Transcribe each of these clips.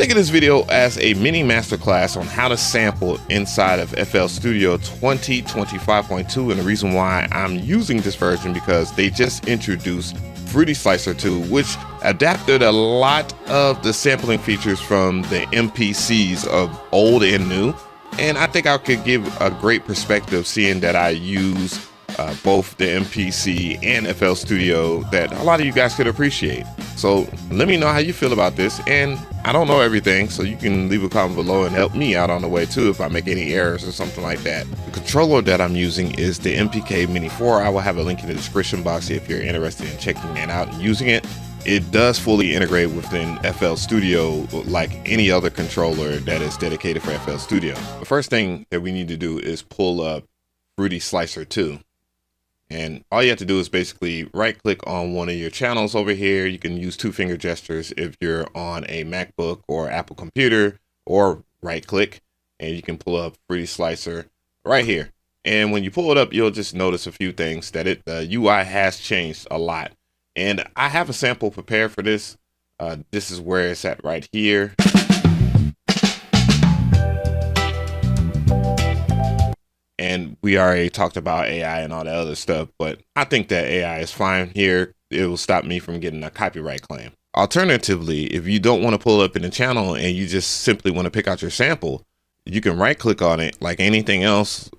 Think of this video as a mini masterclass on how to sample inside of FL Studio 2025.2, and the reason why I'm using this version because they just introduced Fruity Slicer 2, which adapted a lot of the sampling features from the MPCs of old and new, and I think I could give a great perspective seeing that I use both the MPC and FL Studio that a lot of you guys could appreciate. So let me know how you feel about this, and I don't know everything, so you can leave a comment below and help me out on the way too if I make any errors or something like that. The controller that I'm using is the MPK Mini 4. I will have a link in the description box if you're interested in checking it out and using it. It does fully integrate within FL Studio like any other controller that is dedicated for FL Studio. The first thing that we need to do is pull up Fruity Slicer 2. And all you have to do is basically right click on one of your channels over here. You can use 2-finger gestures if you're on a MacBook or Apple computer, or right click and you can pull up Fruity Slicer right here. And when you pull it up, you'll just notice a few things that the UI has changed a lot. And I have a sample prepared for this. This is where it's at right here. And we already talked about AI and all that other stuff, but I think that AI is fine here. It will stop me from getting a copyright claim. Alternatively, if you don't want to pull up in the channel and you just simply want to pick out your sample, you can right click on it like anything else,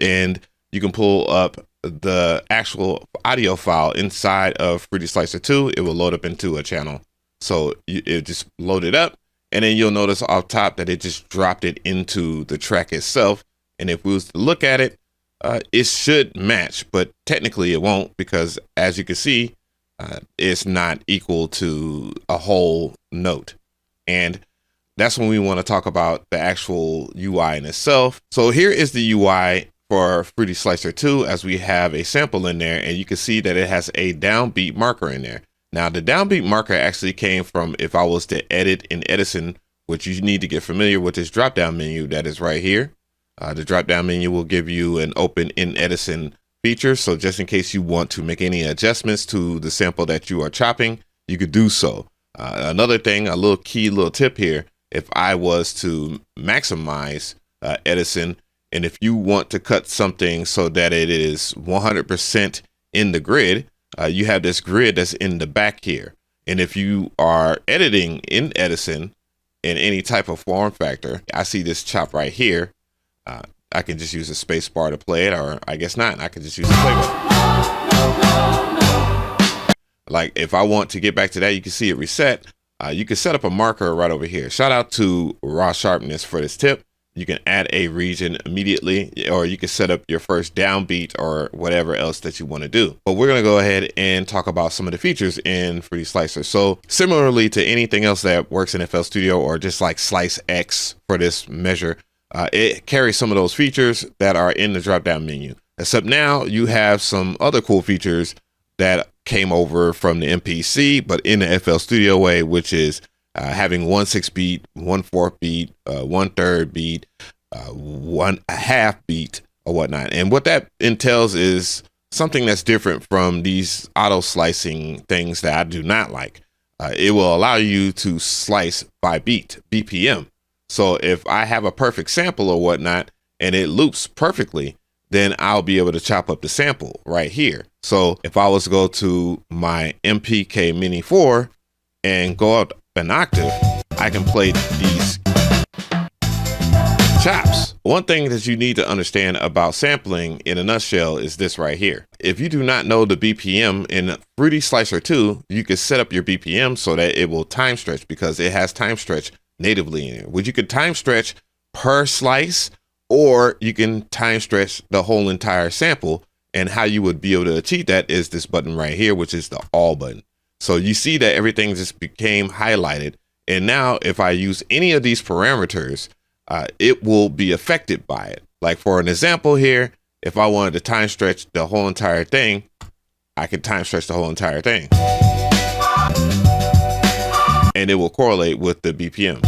and you can pull up the actual audio file inside of Fruity Slicer 2. It will load up into a channel. So it just load it up, and then you'll notice off top that it just dropped it into the track itself. And if we was to look at it, it should match, but technically it won't, because as you can see, it's not equal to a whole note. And that's when we want to talk about the actual UI in itself. So here is the UI for Fruity Slicer 2 as we have a sample in there, and you can see that it has a downbeat marker in there. Now the downbeat marker actually came from, if I was to edit in Edison, which you need to get familiar with this drop down menu that is right here. The drop down menu will give you an open in Edison feature. So just in case you want to make any adjustments to the sample that you are chopping, you could do so. Another thing, a little tip here, if I was to maximize Edison, and if you want to cut something so that it is 100% in the grid, you have this grid that's in the back here. And if you are editing in Edison in any type of form factor, I see this chop right here. I can just use a space bar to play it, or I guess not. I can just use the play button. Like if I want to get back to that, you can see it reset. You can set up a marker right over here. Shout out to Raw Sharpness for this tip. You can add a region immediately, or you can set up your first downbeat or whatever else that you want to do. But we're going to go ahead and talk about some of the features in Fruity Slicer. So similarly to anything else that works in FL Studio, or just like Slice X for this measure, it carries some of those features that are in the drop down menu, except now you have some other cool features that came over from the MPC, but in the FL Studio way, which is having 1/6 beat, 1/4 beat, 1/3 beat, 1/2 beat, or whatnot. And what that entails is something that's different from these auto slicing things that I do not like. It will allow you to slice by beat, BPM. So if I have a perfect sample or whatnot and it loops perfectly, then I'll be able to chop up the sample right here. So if I was to go to my MPK Mini 4 and go up an octave, I can play these chops. One thing that you need to understand about sampling in a nutshell is this right here. If you do not know the BPM in Fruity Slicer 2, you can set up your BPM so that it will time stretch, because it has time stretch natively in it, which you could time stretch per slice, or you can time stretch the whole entire sample. And how you would be able to achieve that is this button right here, which is the all button. So you see that everything just became highlighted. And now if I use any of these parameters, it will be affected by it. Like for an example here, if I wanted to time stretch the whole entire thing, I could time stretch the whole entire thing, and it will correlate with the BPM.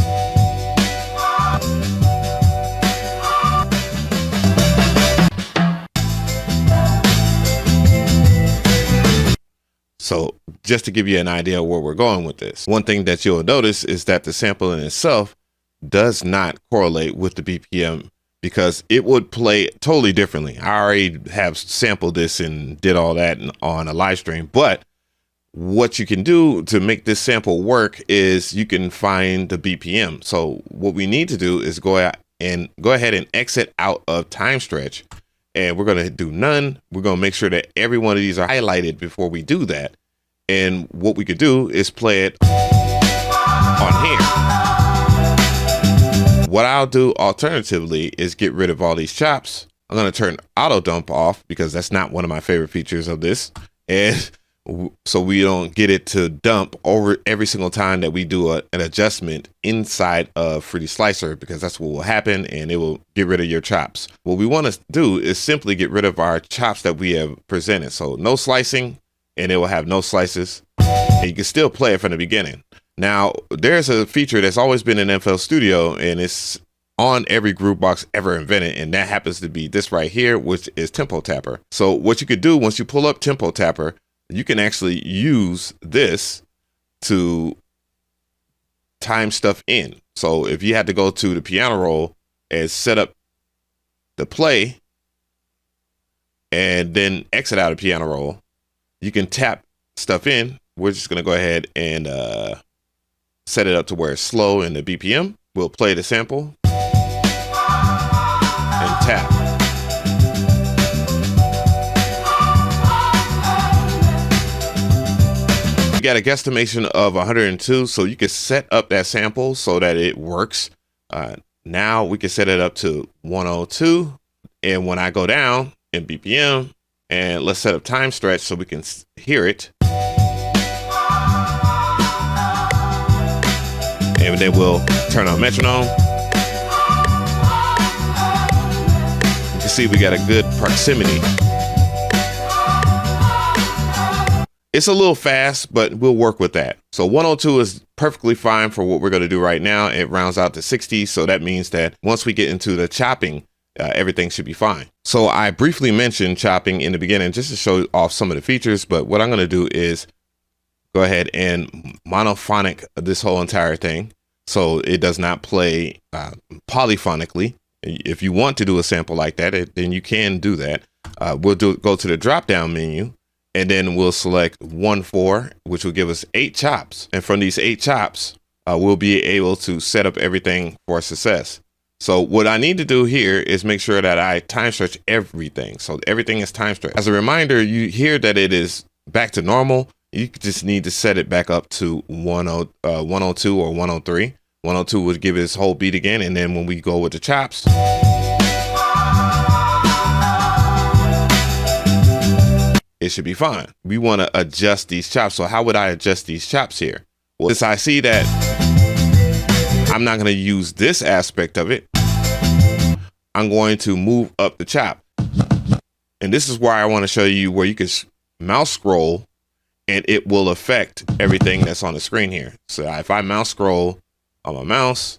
So just to give you an idea of where we're going with this, one thing that you'll notice is that the sample in itself does not correlate with the BPM, because it would play totally differently. I already have sampled this and did all that on a live stream, but what you can do to make this sample work is you can find the BPM. So what we need to do is go ahead and exit out of time stretch, and we're going to do none. We're going to make sure that every one of these are highlighted before we do that. And what we could do is play it on here. What I'll do alternatively is get rid of all these chops. I'm going to turn auto dump off because that's not one of my favorite features of this. And so we don't get it to dump over every single time that we do an adjustment inside of 3D Slicer, because that's what will happen, and it will get rid of your chops. What we want to do is simply get rid of our chops that we have presented. So no slicing, and it will have no slices, and you can still play it from the beginning. Now, there's a feature that's always been in FL Studio, and it's on every groove box ever invented, and that happens to be this right here, which is Tempo Tapper. So what you could do once you pull up Tempo Tapper, you can actually use this to time stuff in. So if you had to go to the piano roll and set up the play and then exit out of piano roll, you can tap stuff in. We're just going to go ahead and set it up to where it's slow in the BPM. We'll play the sample and tap. You got a guesstimation of 102, so you can set up that sample so that it works. Now we can set it up to 102, and when I go down in BPM, and let's set up time stretch so we can hear it. And then we'll turn on metronome. You can see we got a good proximity. It's a little fast, but we'll work with that. So 102 is perfectly fine for what we're going to do right now. It rounds out to 60. So that means that once we get into the chopping, everything should be fine. So I briefly mentioned chopping in the beginning just to show off some of the features. But what I'm going to do is go ahead and monophonic this whole entire thing, so it does not play polyphonically. If you want to do a sample like that, then you can do that. We'll go to the drop down menu, and then we'll select 1/4, which will give us 8 chops. And from these 8 chops, we'll be able to set up everything for success. So what I need to do here is make sure that I time stretch everything. So everything is time stretched. As a reminder, you hear that it is back to normal. You just need to set it back up to 102 or 103. 102 would give it its whole beat again. And then when we go with the chops, it should be fine. We want to adjust these chops. So how would I adjust these chops here? Well, since I see that I'm not going to use this aspect of it, I'm going to move up the chop. And this is where I want to show you where you can mouse scroll and it will affect everything that's on the screen here. So if I mouse scroll on my mouse,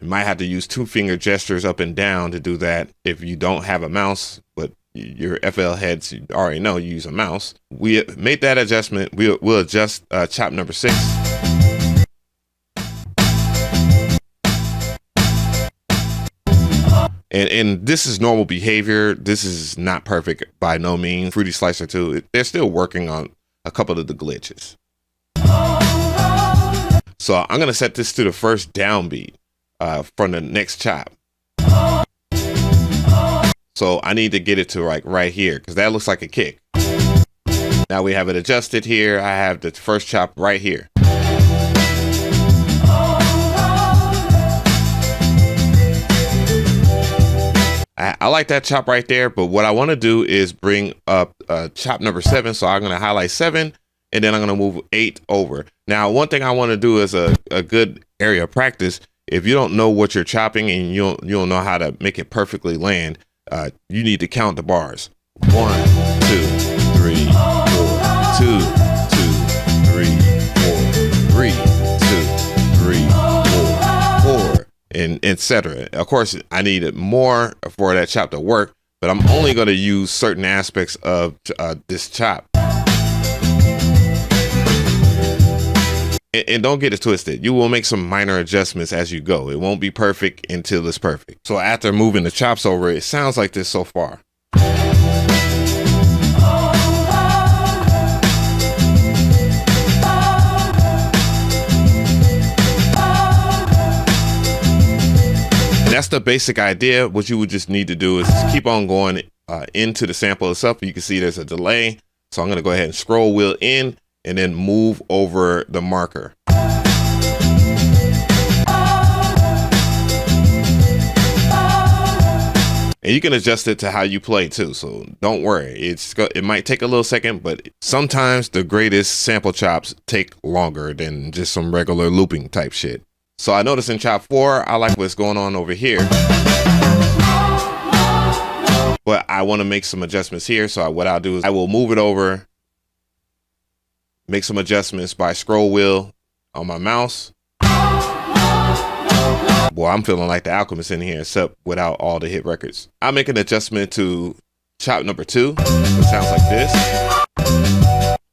you might have to use 2-finger gestures up and down to do that if you don't have a mouse, but your FL heads, you already know you use a mouse. We made that adjustment. We'll adjust chop number 6. And this is normal behavior. This is not perfect by no means. 3D Slicer 2, they're still working on a couple of the glitches. So I'm going to set this to the first downbeat from the next chop. So I need to get it to like right here, because that looks like a kick. Now we have it adjusted here. I have the first chop right here. I like that chop right there, but what I want to do is bring up chop number 7. So I'm going to highlight 7, and then I'm going to move 8 over. Now, one thing I want to do is a good area of practice. If you don't know what you're chopping and you don't know how to make it perfectly land, you need to count the bars. 1, 2, 3, 4, 2, 2, 3, 4, 3, 2, 3, 4, 4. And etc. Of course, I need more for that chop to work, but I'm only going to use certain aspects of this chop. And don't get it twisted. You will make some minor adjustments as you go. It won't be perfect until it's perfect. So after moving the chops over, it sounds like this so far. And that's the basic idea. What you would just need to do is just keep on going into the sample itself. You can see there's a delay. So I'm going to go ahead and scroll wheel in and then move over the marker. And you can adjust it to how you play too. So don't worry. It might take a little second, but sometimes the greatest sample chops take longer than just some regular looping type shit. So I noticed in chop 4, I like what's going on over here. But I want to make some adjustments here. So what I'll do is I will move it over, make some adjustments by scroll wheel on my mouse. Boy, I'm feeling like the Alchemist in here, except without all the hit records. I'll make an adjustment to chop number 2. It sounds like this.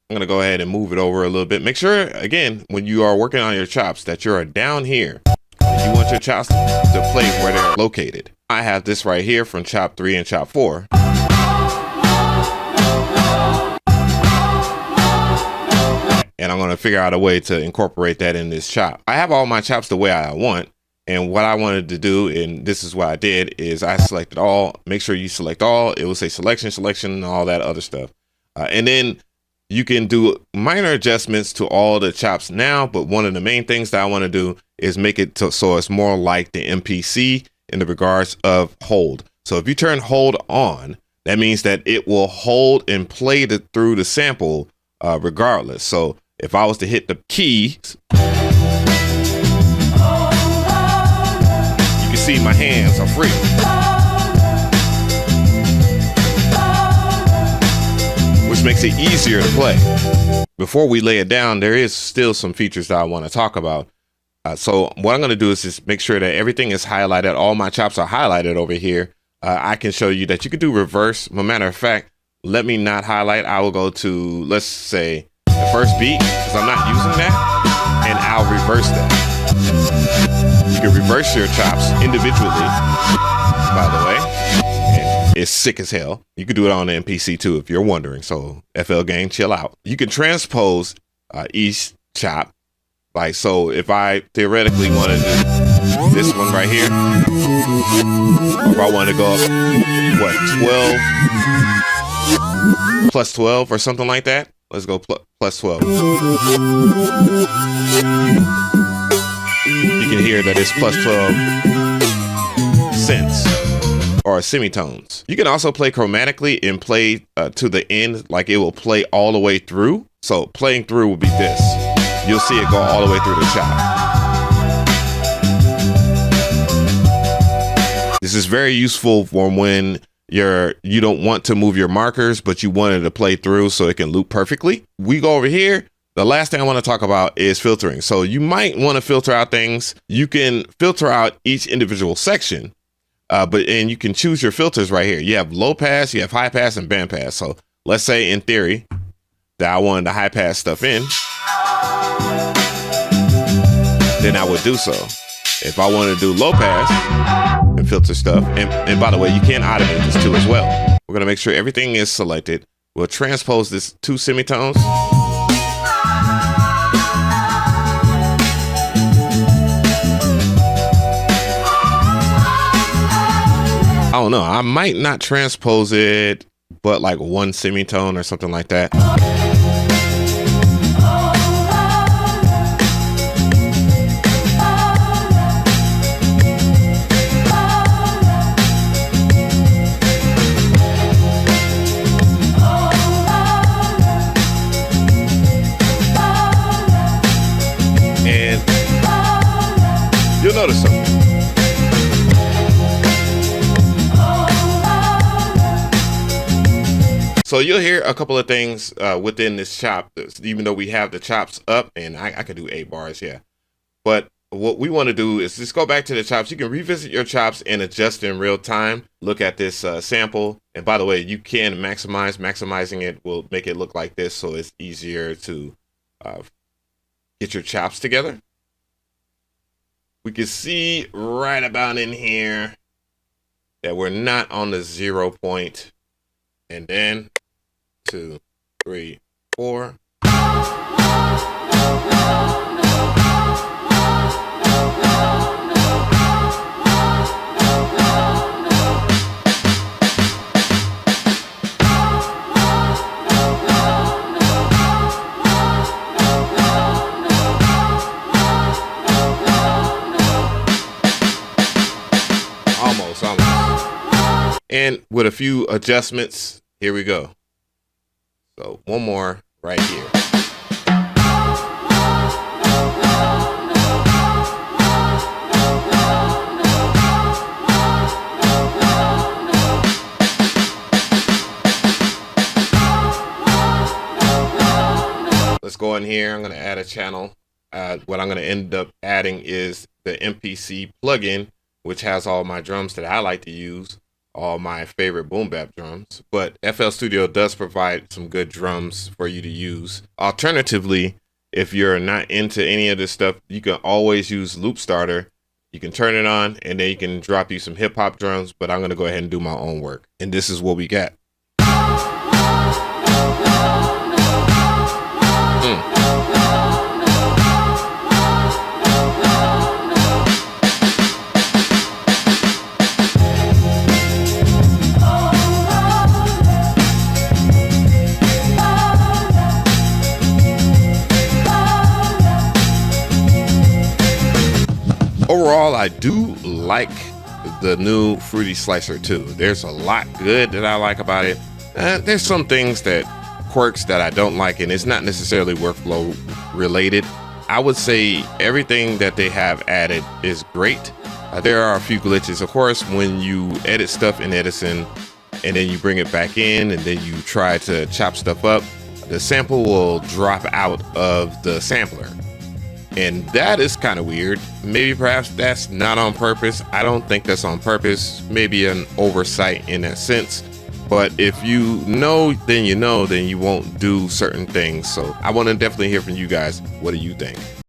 I'm gonna go ahead and move it over a little bit. Make sure, again, when you are working on your chops, that you're down here. You want your chops to play where they're located. I have this right here from chop 3 and chop 4. And I'm gonna figure out a way to incorporate that in this chop. I have all my chops the way I want. And what I wanted to do, and this is what I did, is I selected all. Make sure you select all. It will say selection, and all that other stuff. And then you can do minor adjustments to all the chops now. But one of the main things that I want to do is make it so it's more like the MPC in the regards of hold. So if you turn hold on, that means that it will hold and play through the sample regardless. So if I was to hit the keys, see my hands are free. Which makes it easier to play. Before we lay it down, there is still some features that I want to talk about. So what I'm going to do is just make sure that everything is highlighted. All my chops are highlighted over here. I can show you that you can do reverse. As a matter of fact, let me not highlight. I will go to, let's say, the first beat, because I'm not using that, and I'll reverse that. You can reverse your chops individually, by the way. And it's sick as hell. You can do it on the MPC too, if you're wondering. So FL gang, chill out. You can transpose each chop. Like, so if I theoretically wanted to do this one right here, or if I want to go up, what, 12 plus 12 or something like that. Let's go plus 12. You can hear that it's plus 12 cents or semitones. You can also play chromatically and play to the end, like it will play all the way through. So playing through will be this. You'll see it go all the way through the chop. This is very useful for when you don't want to move your markers, but you want it to play through so it can loop perfectly. We go over here. The last thing I want to talk about is filtering. So you might want to filter out things. You can filter out each individual section, and you can choose your filters right here. You have low pass, you have high pass, and band pass. So let's say in theory that I wanted the high pass stuff in, then I would do so. If I wanted to do low pass and filter stuff, and by the way, you can automate this too as well. We're going to make sure everything is selected. We'll transpose this 2 semitones. I don't know. I might not transpose it, but like 1 semitone or something like that. And you'll notice something. So you'll hear a couple of things within this chop, even though we have the chops up, and I could do 8 bars, yeah. But what we want to do is just go back to the chops. You can revisit your chops and adjust in real time. Look at this sample. And by the way, you can maximize. Maximizing it will make it look like this, so it's easier to get your chops together. We can see right about in here that we're not on the 0 point. And then 2, 3, 4. Almost. And with a few adjustments, here we go. So one more right here. Let's go in here. I'm going to add a channel. What I'm going to end up adding is the MPC plugin, which has all my drums that I like to use, all my favorite boom bap drums. But FL Studio does provide some good drums for you to use. Alternatively, if you're not into any of this stuff, you can always use Loop Starter. You can turn it on and then you can drop you some hip hop drums, but I'm going to go ahead and do my own work. And this is what we got. Overall, I do like the new Fruity Slicer 2. There's a lot good that I like about it. There's some things quirks that I don't like, and it's not necessarily workflow related. I would say everything that they have added is great. There are a few glitches. Of course, when you edit stuff in Edison and then you bring it back in and then you try to chop stuff up, the sample will drop out of the sampler. And that is kind of weird. Maybe perhaps that's not on purpose. I don't think that's on purpose. Maybe an oversight in that sense. But if you know, then you won't do certain things. So I want to definitely hear from you guys. What do you think?